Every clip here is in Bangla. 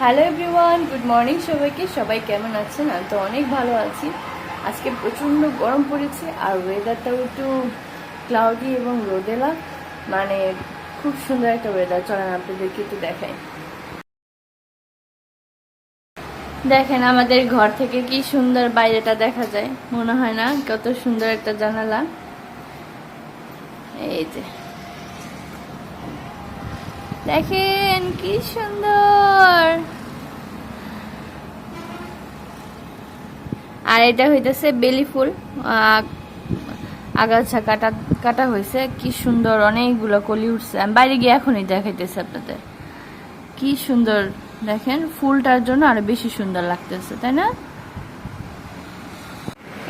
হ্যালো এভরিওয়ান, গুড মর্নিং সবাইকে। সবাই কেমন আছেন? আমি তো অনেক ভালো আছি। আজকে প্রচণ্ড গরম পড়েছে আর ওয়েদারটাও একটু ক্লাউডি এবং রোদেলা, মানে খুব সুন্দর একটা ওয়েদার। চলেন আপনাদেরকে একটু দেখাই। দেখেন আমাদের ঘর থেকে কি সুন্দর বাইরেটা দেখা যায়, মনে হয় না? কত সুন্দর একটা জানালা। এই যে দেখেন কি সুন্দর। আর এটা হইতেছে বেলি ফুল, আগাছা কাটা কাটা হয়েছে। কি সুন্দর, অনেকগুলো কলি উঠছে। আমি বাইরে গিয়ে এখনই দেখাইতেছি আপনাদের। কি সুন্দর দেখেন, ফুলটার জন্য আরো বেশি সুন্দর লাগতেছে, তাই না?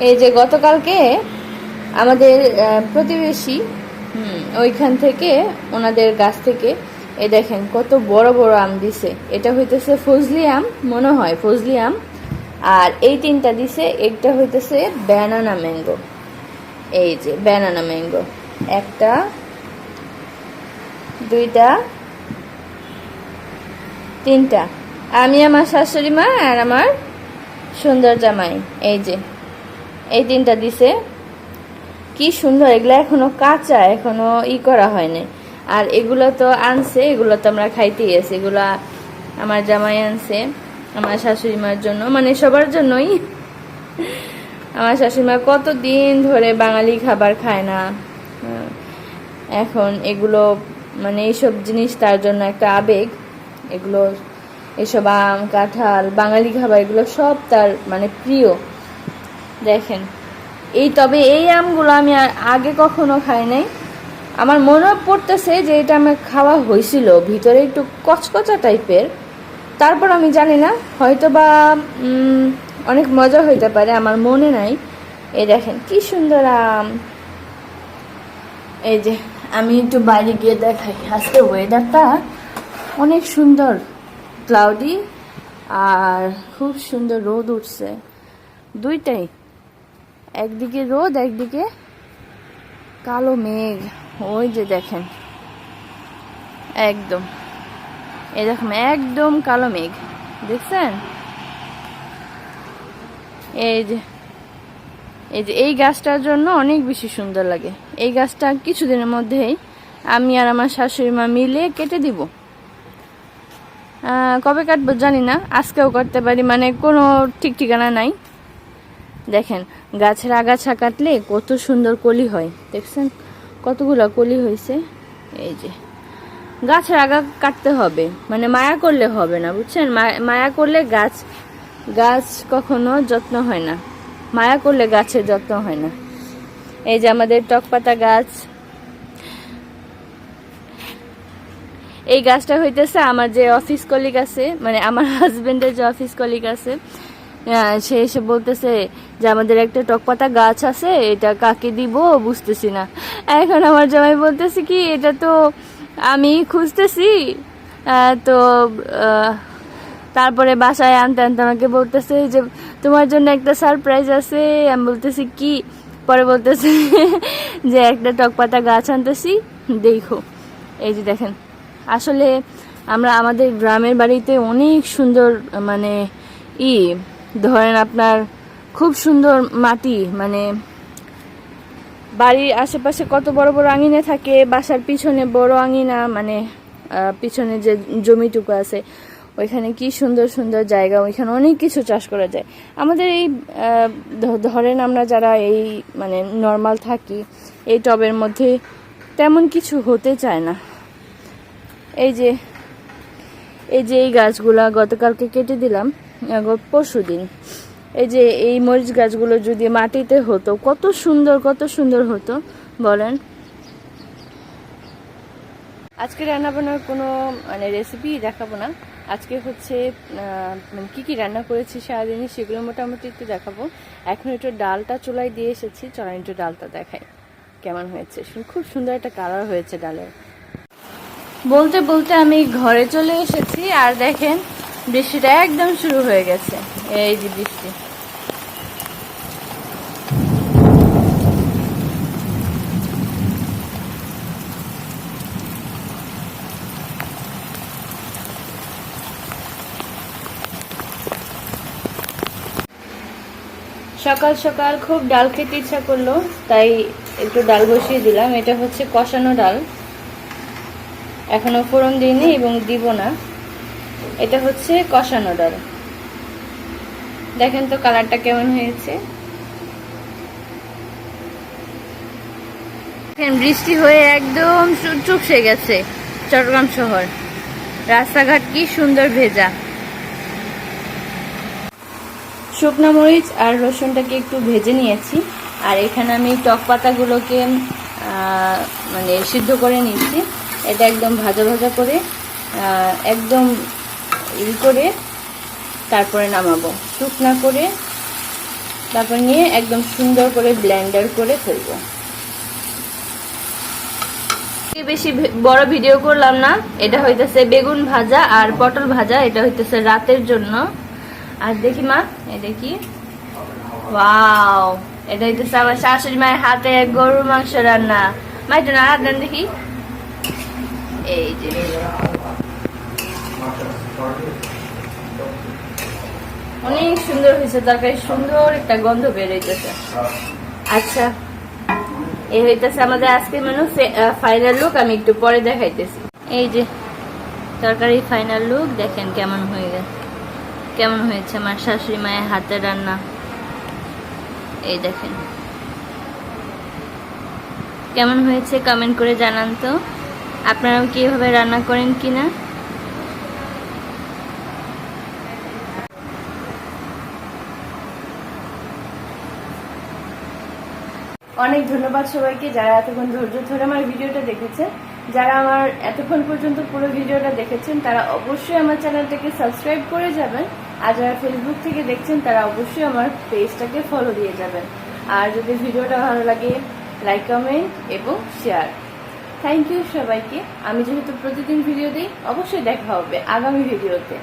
এই যে গতকালকে আমাদের প্রতিবেশী ওইখান থেকে, ওনাদের গাছ থেকে এই দেখেন কত বড় বড় আম দিছে। এটা হইতেছে ফজলি আম, মনে হয় ফজলি আম। আর এই তিনটা দিছে, একটা হইতেছে ব্যানানা ম্যাঙ্গো। এই যে ব্যানানা ম্যাঙ্গো, একটা, দুইটা, তিনটা। আমি, আমার শাশুড়ি মা আর আমার সুন্দর জামাই, এই যে এই তিনটা দিছে। কি সুন্দর! এগুলো এখনো কাঁচা, এখনো করা হয়নি। আর এগুলো তো আনছে, এগুলো তো আমরা খাইতেই আছি। এগুলা আমার জামাই আনছে আমার শাশুড়ি মার জন্য, মানে সবার জন্যই। আমার শাশুড়িমা কতদিন ধরে বাঙালি খাবার খায় না, এখন এগুলো, মানে এইসব জিনিস তার জন্য একটা আবেগ। এগুলো, এসব আম, কাঁঠাল, বাঙালি খাবার, এগুলো সব তার মানে প্রিয়। দেখেন তবে এই আমগুলো আমি আগে কখনো খাই নাই। আমার মনে পড়তেছে যে এটা আমার খাওয়া হয়েছিল, ভিতরে একটু কচকচা টাইপের। তারপর আমি জানি না, হয়তো বা অনেক মজা হইতে পারে, আমার মনে নাই। এই দেখেন কি সুন্দর আম। এই যে আমি একটু বাইরে গিয়ে দেখাই। আজকে ওয়েদারটা অনেক সুন্দর, ক্লাউডি, আর খুব সুন্দর রোদ উঠছে। দুইটাই, একদিকে রোদ, একদিকে কালো মেঘ। ওই যে দেখেন, একদম এরকম একদম কালো মেঘ, দেখছেন? এই যে এই গাছটার জন্য অনেক বেশি সুন্দর লাগে। এই গাছটা কিছুদিনের মধ্যেই আমি আর আমার শাশুড়ি মা মিলে কেটে দিব। কবে কাটবো জানি না, আজকেও করতে পারি, মানে কোনো ঠিক ঠিকানা নাই। দেখেন গাছের আগাছা কাটলে কত সুন্দর কলি হয়, দেখছেন কতগুলো কলি হয়েছে। এই যে গাছের আগা কাটতে হবে, মানে মায়া করলে হবে না, বুঝছেন? মায়া করলে গাছ কখনো যত্ন হয় না, মায়া করলে গাছের যত্ন হয় না। এই যে আমাদের টকপাতা গাছ, এই গাছটা হইতেছে আমার যে অফিস কলিগ আছে, মানে আমার হাজবেন্ডের যে অফিস কলিগ আছে, সে এসে বলতেছে যে আমাদের একটা টকপাতা গাছ আছে, এটা কাকে দিব বুঝতেছি না। এখন আমার জামাই বলতেছে কি, এটা তো আমি খুঁজতেছি। তো তারপরে বাসায় আনতে আনতে আমাকে বলতেছে যে তোমার জন্য একটা সারপ্রাইজ আছে। আমি বলতেছি কি? পরে বলতেছে যে একটা টকপাতা গাছ আনতেছি, দেখো। এই যে দেখেন, আসলে আমরা আমাদের গ্রামের বাড়িতে অনেক সুন্দর, মানে ধরেন আপনার খুব সুন্দর মাটি, মানে বাড়ির আশেপাশে কত বড় বড় আঙিনা থাকে, বাসার পিছনে বড় আঙিনা, মানে পিছনে যে জমিটুকু আছে ওইখানে কি সুন্দর সুন্দর জায়গা, ওইখানে অনেক কিছু চাষ করা যায়। আমাদের এই ধরেন আমরা যারা এই মানে নর্মাল থাকি, এই টবের মধ্যে তেমন কিছু হতে চায় না। এই যে এই গাছগুলা গতকালকে কেটে দিলাম, পরশু দিন। এই যে এই মরিচ গাছগুলো যদি মাটিতে হতো কত সুন্দর হতো বলেন। আজকে রান্না বান্নার কোনো মানে রেসিপি দেখাবো না। আজকে হচ্ছে কি কি রান্না করেছি সারাদিনই, সেগুলো মোটামুটি একটু দেখাবো। এখন একটু ডালটা চুলায় দিয়ে এসেছি, চলেন একটু ডালটা দেখাই কেমন হয়েছে। খুব সুন্দর একটা কালার হয়েছে ডালের। বলতে বলতে আমি ঘরে চলে এসেছি, আর দেখেন বৃষ্টিটা একদম শুরু হয়ে গেছে। এই যে বৃষ্টি, সকাল সকাল খুব ডাল খেতে ইচ্ছা করলো, তাই একটু ডাল বসিয়ে দিলাম। এটা হচ্ছে কষানো ডাল, এখনো ফোড়ন দিইনি এবং দিব না। এটা হচ্ছে কষানো ডাল। দেখেন তো কালারটা কেমন হয়েছে। বৃষ্টি হয়ে একদম চুপসে গেছে চট্টগ্রাম শহর, রাস্তাঘাট কি সুন্দর ভেজা। শুকনো মরিচ আর রসুনটাকে একটু ভেজে নিয়েছি, আর এখানে আমি টক পাতাগুলোকে মানে সিদ্ধ করে নিয়েছি। এটা একদম ভাজা ভাজা করে একদম করে তারপরে নামাবো, শুকনা করে তারপর নিয়ে একদম সুন্দর করে ব্লেন্ডার করে ফেলবো। বেশি বড় ভিডিও করলাম না, এটা হইতেছে বেগুন ভাজা আর পটল ভাজা, এটা হইতেছে রাতের জন্য। আর দেখি মা, এই দেখি, ওয়াও, এটা হইতেছে আমার শাশুড়ি মায়ের হাতে গরুর মাংস রান্না। মা এটা না রান্না দেখি, এই যে অনেক সুন্দর হয়েছে তরকারি, সুন্দর একটা গন্ধ বের হইতেছে। আচ্ছা, এই হইতেছে আমাদের আজকের মেনু ফাইনাল লুক, আমি একটু পরে দেখাইতেছি। এই যে তরকারি ফাইনাল লুক, দেখেন কেমন হয়ে গেছে, কেমন হয়েছে আমার শাশুড়ি মায়ের হাতের রান্না। এই দেখেন কেমন হয়েছে, কমেন্ট করে জানান তো আপনারাও কিভাবে রান্না করেন কিনা। অনেক ধন্যবাদ সবাইকে যারা এতক্ষণ ধৈর্য ধরে আমার ভিডিওটা দেখেছেন। যারা আমার এতক্ষণ পর্যন্ত পুরো ভিডিওটা দেখেছেন তারা অবশ্যই আমার চ্যানেলটাকে সাবস্ক্রাইব করে যাবেন, আর যারা ফেসবুক থেকে দেখছেন তারা অবশ্যই আমার পেজটাকে ফলো দিয়ে যাবেন। আর যদি ভিডিওটা ভালো লাগে লাইক, কমেন্ট এবং শেয়ার। থ্যাংক ইউ সবাইকে। আমি যেহেতু প্রতিদিন ভিডিও দিই, অবশ্যই দেখা হবে আগামী ভিডিওতে।